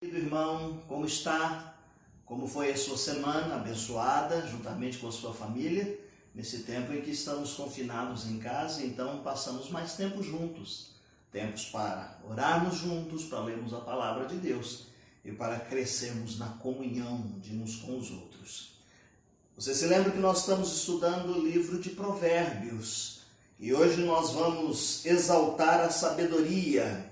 Querido irmão, como está? Como foi a sua semana abençoada, juntamente com a sua família? Nesse tempo em que estamos confinados em casa, então passamos mais tempo juntos. Tempos para orarmos juntos, para lermos a palavra de Deus e para crescermos na comunhão de uns com os outros. Você se lembra que nós estamos estudando o livro de Provérbios e hoje nós vamos exaltar a sabedoria.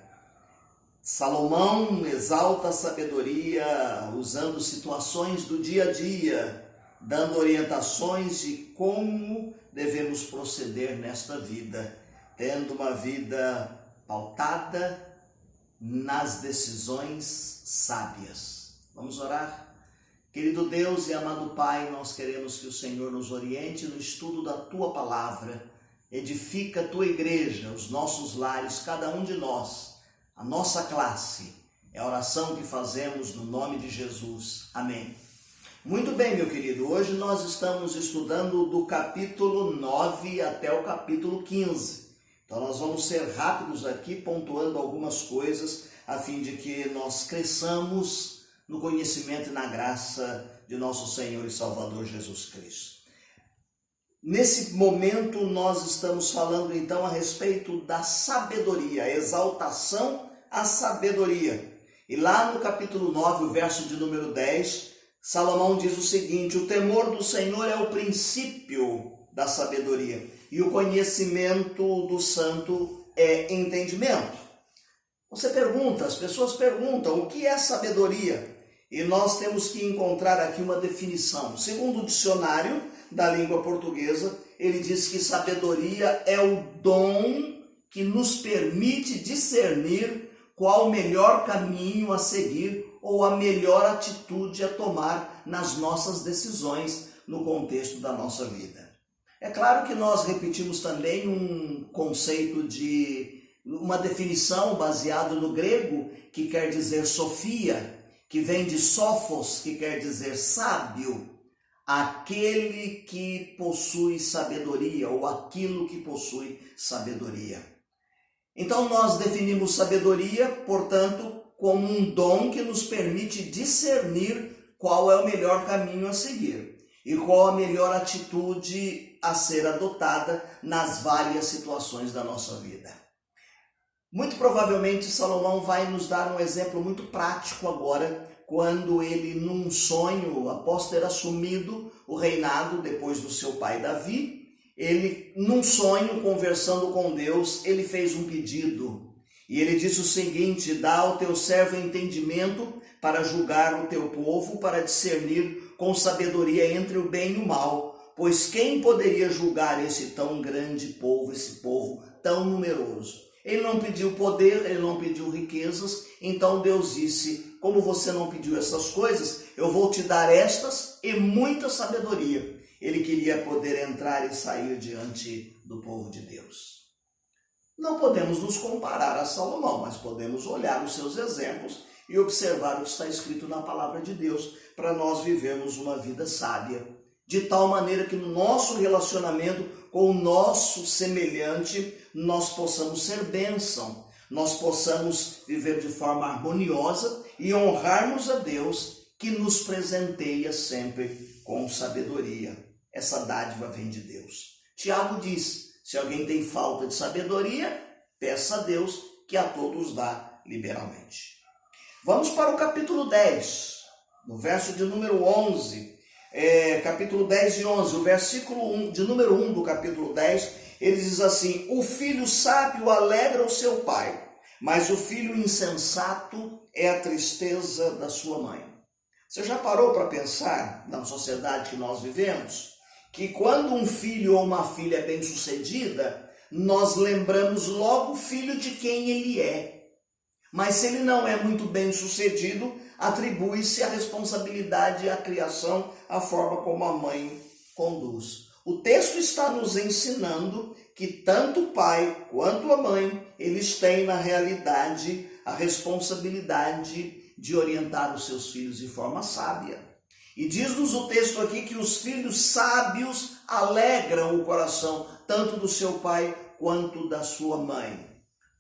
Salomão exalta a sabedoria usando situações do dia a dia, dando orientações de como devemos proceder nesta vida, tendo uma vida pautada nas decisões sábias. Vamos orar? Querido Deus e amado Pai, nós queremos que o Senhor nos oriente no estudo da Tua Palavra, edifica a Tua igreja, os nossos lares, cada um de nós, a nossa classe. É a oração que fazemos no nome de Jesus. Amém. Muito bem, meu querido, hoje nós estamos estudando do capítulo 9 até o capítulo 15. Então nós vamos ser rápidos aqui, pontuando algumas coisas, a fim de que nós cresçamos no conhecimento e na graça de nosso Senhor e Salvador Jesus Cristo. Nesse momento nós estamos falando então a respeito da sabedoria, a exaltação à sabedoria. E lá no capítulo 9, o verso de número 10, Salomão diz o seguinte: o temor do Senhor é o princípio da sabedoria e o conhecimento do santo é entendimento. Você pergunta, as pessoas perguntam, o que é sabedoria? E nós temos que encontrar aqui uma definição. Segundo o dicionário da língua portuguesa, ele diz que sabedoria é o dom que nos permite discernir qual o melhor caminho a seguir ou a melhor atitude a tomar nas nossas decisões no contexto da nossa vida. É claro que nós repetimos também um conceito de uma definição baseada no grego, que quer dizer sofia, que vem de sofos, que quer dizer sábio, aquele que possui sabedoria ou aquilo que possui sabedoria. Então nós definimos sabedoria, portanto, como um dom que nos permite discernir qual é o melhor caminho a seguir e qual a melhor atitude a ser adotada nas várias situações da nossa vida. Muito provavelmente Salomão vai nos dar um exemplo muito prático agora, quando ele, num sonho, após ter assumido o reinado depois do seu pai Davi, ele, num sonho, conversando com Deus, ele fez um pedido. E ele disse o seguinte: dá ao teu servo entendimento para julgar o teu povo, para discernir com sabedoria entre o bem e o mal. Pois quem poderia julgar esse tão grande povo, esse povo tão numeroso? Ele não pediu poder, ele não pediu riquezas, então Deus disse: como você não pediu essas coisas, eu vou te dar estas e muita sabedoria. Ele queria poder entrar e sair diante do povo de Deus. Não podemos nos comparar a Salomão, mas podemos olhar os seus exemplos e observar o que está escrito na palavra de Deus para nós vivermos uma vida sábia, de tal maneira que no nosso relacionamento com o nosso semelhante nós possamos ser bênção, nós possamos viver de forma harmoniosa e honrarmos a Deus que nos presenteia sempre com sabedoria. Essa dádiva vem de Deus. Tiago diz: se alguém tem falta de sabedoria, peça a Deus que a todos dá liberalmente. Vamos para o capítulo 10, no verso de número 11. Capítulo 10 e 11, o versículo de número 1 do capítulo 10, ele diz assim: o filho sábio alegra o seu pai, mas o filho insensato é a tristeza da sua mãe. Você já parou para pensar na sociedade que nós vivemos? Que quando um filho ou uma filha é bem-sucedida, nós lembramos logo o filho de quem ele é. Mas se ele não é muito bem-sucedido, atribui-se a responsabilidade, a criação, a forma como a mãe conduz. O texto está nos ensinando que tanto o pai quanto a mãe, eles têm na realidade a responsabilidade de orientar os seus filhos de forma sábia. E diz-nos o texto aqui que os filhos sábios alegram o coração, tanto do seu pai quanto da sua mãe.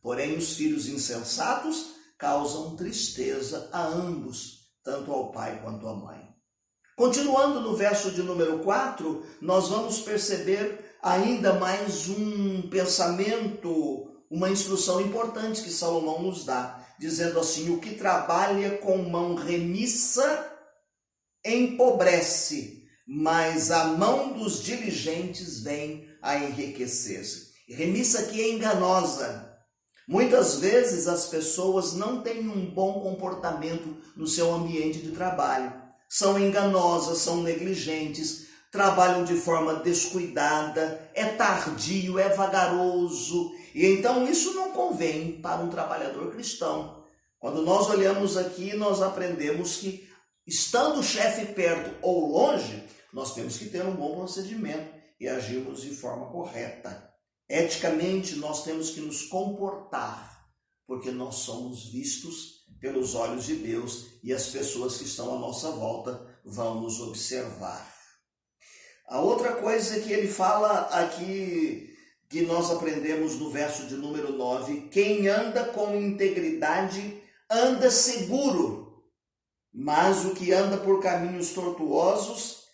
Porém, os filhos insensatos causam tristeza a ambos, tanto ao pai quanto à mãe. Continuando no verso de número 4, nós vamos perceber ainda mais um pensamento, uma instrução importante que Salomão nos dá, dizendo assim: o que trabalha com mão remissa empobrece, mas a mão dos diligentes vem a enriquecer-se. Remissa aqui é enganosa. Muitas vezes as pessoas não têm um bom comportamento no seu ambiente de trabalho. São enganosas, são negligentes, trabalham de forma descuidada, é tardio, é vagaroso. E então isso não convém para um trabalhador cristão. Quando nós olhamos aqui, nós aprendemos que, estando o chefe perto ou longe, nós temos que ter um bom procedimento e agirmos de forma correta. Eticamente, nós temos que nos comportar, porque nós somos vistos pelos olhos de Deus e as pessoas que estão à nossa volta vão nos observar. A outra coisa que ele fala aqui, que nós aprendemos no verso de número 9, quem anda com integridade anda seguro, mas o que anda por caminhos tortuosos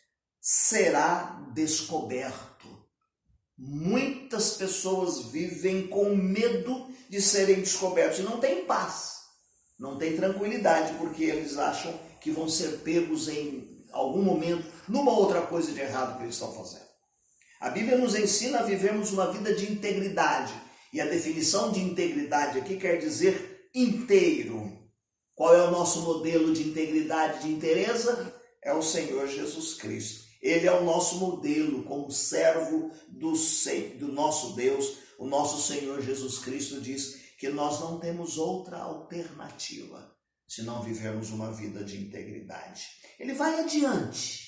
será descoberto. Muitas pessoas vivem com medo de serem descobertos e não têm paz, não têm tranquilidade, porque eles acham que vão ser pegos em algum momento numa outra coisa de errado que eles estão fazendo. A Bíblia nos ensina a vivermos uma vida de integridade, e a definição de integridade aqui quer dizer inteiro. Qual é o nosso modelo de integridade, de inteireza? É o Senhor Jesus Cristo. Ele é o nosso modelo como servo do nosso Deus. O nosso Senhor Jesus Cristo diz que nós não temos outra alternativa se não vivermos uma vida de integridade. Ele vai adiante.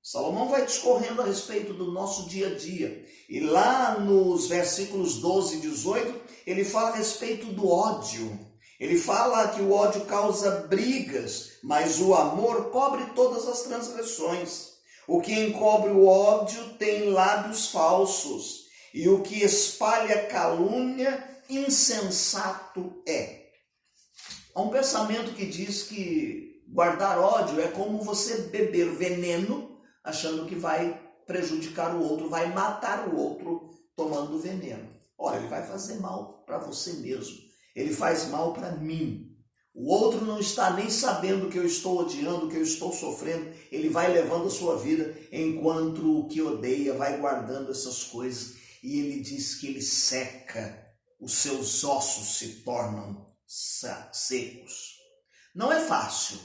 Salomão vai discorrendo a respeito do nosso dia a dia. E lá nos versículos 12 e 18, ele fala a respeito do ódio. Ele fala que o ódio causa brigas, mas o amor cobre todas as transgressões. O que encobre o ódio tem lábios falsos, e o que espalha calúnia, insensato é. Há um pensamento que diz que guardar ódio é como você beber veneno, achando que vai prejudicar o outro, vai matar o outro tomando veneno. Olha, ele vai fazer mal para você mesmo, ele faz mal para mim. O outro não está nem sabendo que eu estou odiando, que eu estou sofrendo. Ele vai levando a sua vida, enquanto o que odeia vai guardando essas coisas. E ele diz que ele seca, os seus ossos se tornam secos. Não é fácil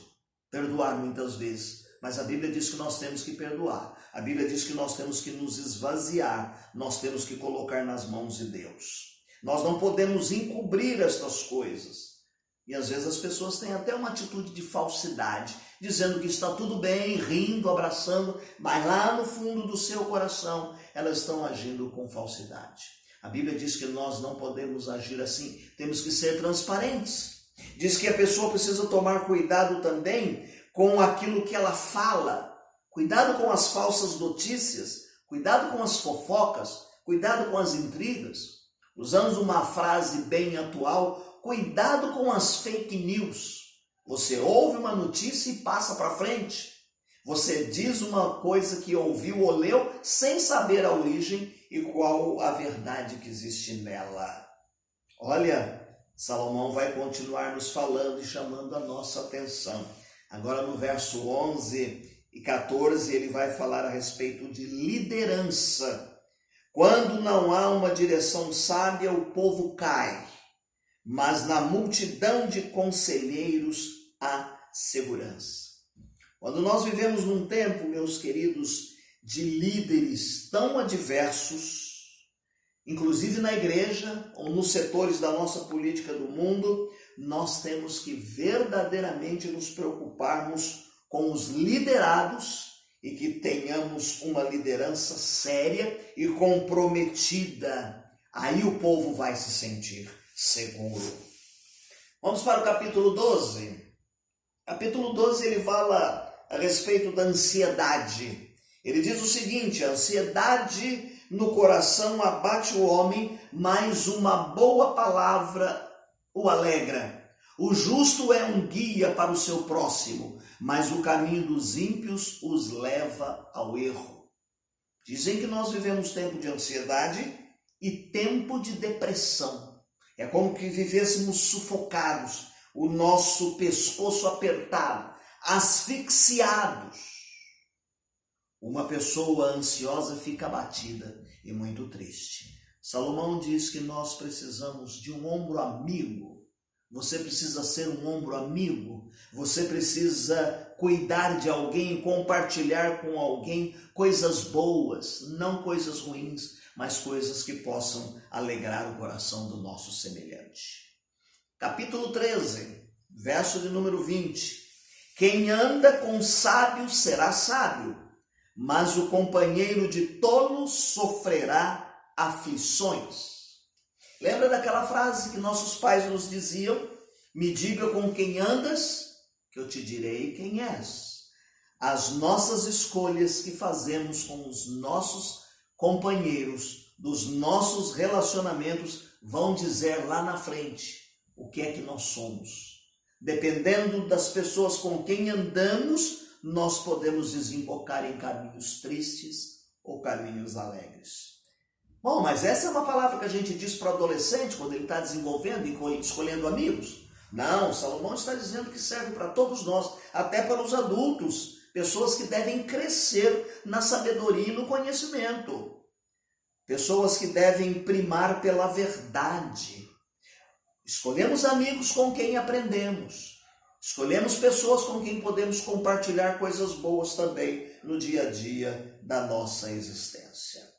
perdoar muitas vezes, mas a Bíblia diz que nós temos que perdoar. A Bíblia diz que nós temos que nos esvaziar, nós temos que colocar nas mãos de Deus. Nós não podemos encobrir estas coisas. E às vezes as pessoas têm até uma atitude de falsidade, dizendo que está tudo bem, rindo, abraçando, mas lá no fundo do seu coração elas estão agindo com falsidade. A Bíblia diz que nós não podemos agir assim, temos que ser transparentes. Diz que a pessoa precisa tomar cuidado também com aquilo que ela fala, cuidado com as falsas notícias, cuidado com as fofocas, cuidado com as intrigas. Usamos uma frase bem atual: cuidado com as fake news. Você ouve uma notícia e passa para frente. Você diz uma coisa que ouviu ou leu sem saber a origem e qual a verdade que existe nela. Olha, Salomão vai continuar nos falando e chamando a nossa atenção. Agora no verso 11 e 14 ele vai falar a respeito de liderança. Quando não há uma direção sábia, o povo cai, mas na multidão de conselheiros há segurança. Quando nós vivemos num tempo, meus queridos, de líderes tão adversos, inclusive na igreja ou nos setores da nossa política do mundo, nós temos que verdadeiramente nos preocuparmos com os liderados e que tenhamos uma liderança séria e comprometida. Aí o povo vai se sentir seguro. Vamos para o capítulo 12. Capítulo 12 ele fala a respeito da ansiedade. Ele diz o seguinte: a ansiedade no coração abate o homem, mas uma boa palavra o alegra. O justo é um guia para o seu próximo, mas o caminho dos ímpios os leva ao erro. Dizem que nós vivemos tempo de ansiedade e tempo de depressão. É como que vivêssemos sufocados, o nosso pescoço apertado, asfixiados. Uma pessoa ansiosa fica abatida e muito triste. Salomão diz que nós precisamos de um ombro amigo. Você precisa ser um ombro amigo. Você precisa cuidar de alguém, compartilhar com alguém coisas boas, não coisas ruins, mas coisas que possam alegrar o coração do nosso semelhante. Capítulo 13, verso de número 20. Quem anda com sábio será sábio, mas o companheiro de tolo sofrerá aflições. Lembra daquela frase que nossos pais nos diziam? Me diga com quem andas, que eu te direi quem és. As nossas escolhas que fazemos com os nossos companheiros, dos nossos relacionamentos, vão dizer lá na frente o que é que nós somos. Dependendo das pessoas com quem andamos, nós podemos desembocar em caminhos tristes ou caminhos alegres. Bom, mas essa é uma palavra que a gente diz para o adolescente quando ele está desenvolvendo e escolhendo amigos. Não, Salomão está dizendo que serve para todos nós, até para os adultos, pessoas que devem crescer na sabedoria e no conhecimento. Pessoas que devem primar pela verdade. Escolhemos amigos com quem aprendemos. Escolhemos pessoas com quem podemos compartilhar coisas boas também no dia a dia da nossa existência.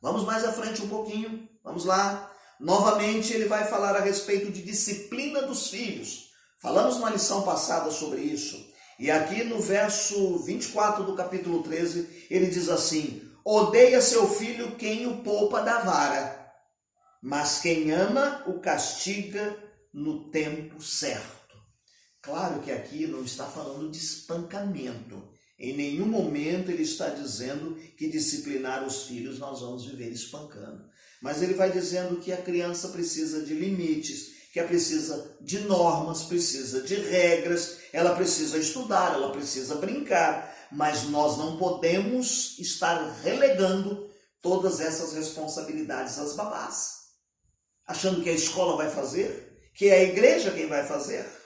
Vamos mais à frente um pouquinho, vamos lá. Novamente ele vai falar a respeito de disciplina dos filhos. Falamos na lição passada sobre isso. E aqui no verso 24 do capítulo 13, ele diz assim: odeia seu filho quem o poupa da vara, mas quem ama o castiga no tempo certo. Claro que aqui não está falando de espancamento. Em nenhum momento ele está dizendo que disciplinar os filhos nós vamos viver espancando. Mas ele vai dizendo que a criança precisa de limites, que ela precisa de normas, precisa de regras, ela precisa estudar, ela precisa brincar. Mas nós não podemos estar relegando todas essas responsabilidades às babás, achando que a escola vai fazer, que é a igreja quem vai fazer.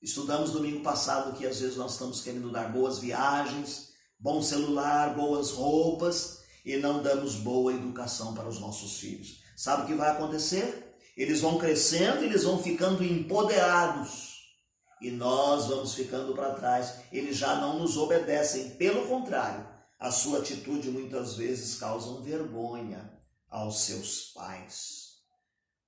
Estudamos domingo passado que às vezes nós estamos querendo dar boas viagens, bom celular, boas roupas e não damos boa educação para os nossos filhos. Sabe o que vai acontecer? Eles vão crescendo, eles vão ficando empoderados e nós vamos ficando para trás. Eles já não nos obedecem, pelo contrário, a sua atitude muitas vezes causa vergonha aos seus pais.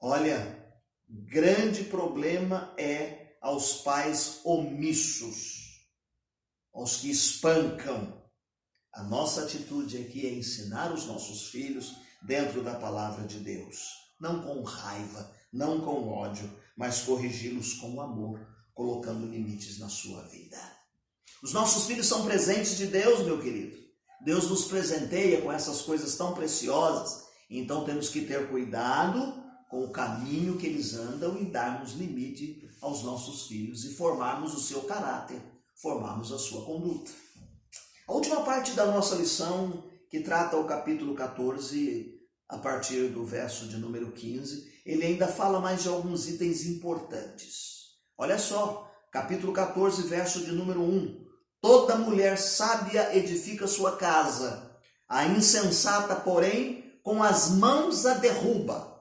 Olha, grande problema é aos pais omissos, aos que espancam. A nossa atitude aqui é ensinar os nossos filhos dentro da palavra de Deus, não com raiva, não com ódio, mas corrigi-los com amor, colocando limites na sua vida. Os nossos filhos são presentes de Deus, meu querido. Deus nos presenteia com essas coisas tão preciosas, então temos que ter cuidado com o caminho que eles andam e darmos limite aos nossos filhos e formarmos o seu caráter, formarmos a sua conduta. A última parte da nossa lição, que trata o capítulo 14, a partir do verso de número 15, ele ainda fala mais de alguns itens importantes. Olha só, capítulo 14, verso de número 1. Toda mulher sábia edifica sua casa, a insensata, porém, com as mãos a derruba.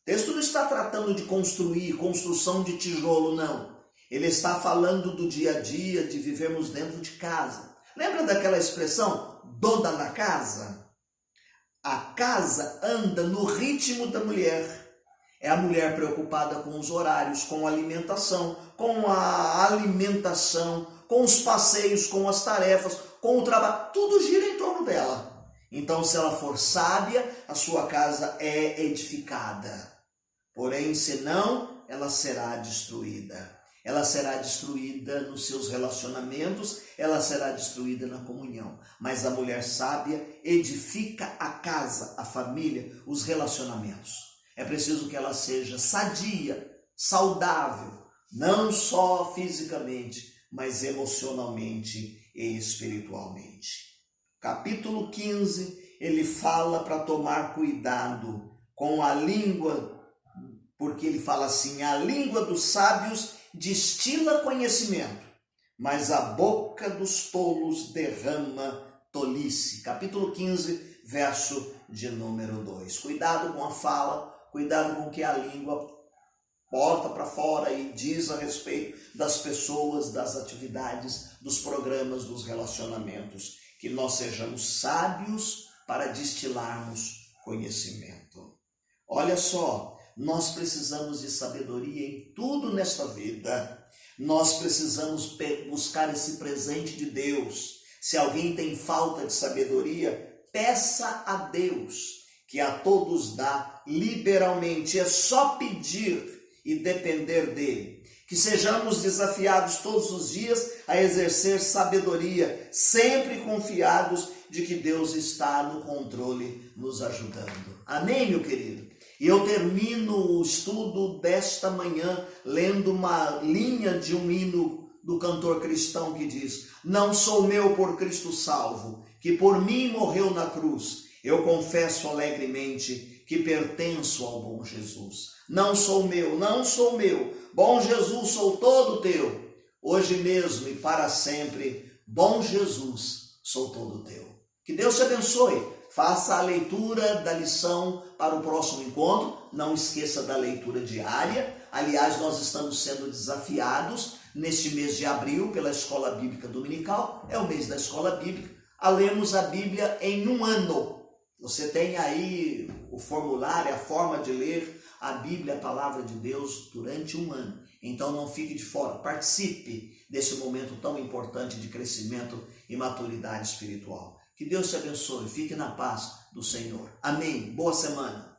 O texto não está tratando de construir, construção de tijolo, não. Ele está falando do dia a dia, de vivermos dentro de casa. Lembra daquela expressão, dona da casa? A casa anda no ritmo da mulher. É a mulher preocupada com os horários, com a alimentação, com os passeios, com as tarefas, com o trabalho. Tudo gira em torno dela. Então, se ela for sábia, a sua casa é edificada. Porém, se não, ela será destruída. Ela será destruída nos seus relacionamentos, ela será destruída na comunhão. Mas a mulher sábia edifica a casa, a família, os relacionamentos. é preciso que ela seja sadia, saudável, não só fisicamente, mas emocionalmente e espiritualmente. Capítulo 15, ele fala para tomar cuidado com a língua, porque ele fala assim: a língua dos sábios destila conhecimento, mas a boca dos tolos derrama tolice. Capítulo 15, verso de número 2. Cuidado com a fala, cuidado com o que a língua porta para fora e diz a respeito das pessoas, das atividades, dos programas, dos relacionamentos. Que nós sejamos sábios para destilarmos conhecimento. Olha só, nós precisamos de sabedoria em tudo nesta vida. Nós precisamos buscar esse presente de Deus. Se alguém tem falta de sabedoria, peça a Deus, que a todos dá liberalmente. É só pedir e depender dele. Que sejamos desafiados todos os dias a exercer sabedoria, sempre confiados de que Deus está no controle, nos ajudando. Amém, meu querido? E eu termino o estudo desta manhã lendo uma linha de um hino do cantor cristão que diz: não sou meu por Cristo salvo, que por mim morreu na cruz. Eu confesso alegremente que pertenço ao bom Jesus. Não sou meu, não sou meu. Bom Jesus, sou todo teu. Hoje mesmo e para sempre, bom Jesus, sou todo teu. Que Deus te abençoe. Faça a leitura da lição para o próximo encontro. Não esqueça da leitura diária. Aliás, nós estamos sendo desafiados neste mês de abril pela Escola Bíblica Dominical. É o mês da Escola Bíblica. A lermos a Bíblia em um ano. Você tem aí o formulário, a forma de ler a Bíblia, a palavra de Deus, durante um ano. Então não fique de fora, participe desse momento tão importante de crescimento e maturidade espiritual. Que Deus te abençoe, fique na paz do Senhor. Amém. Boa semana.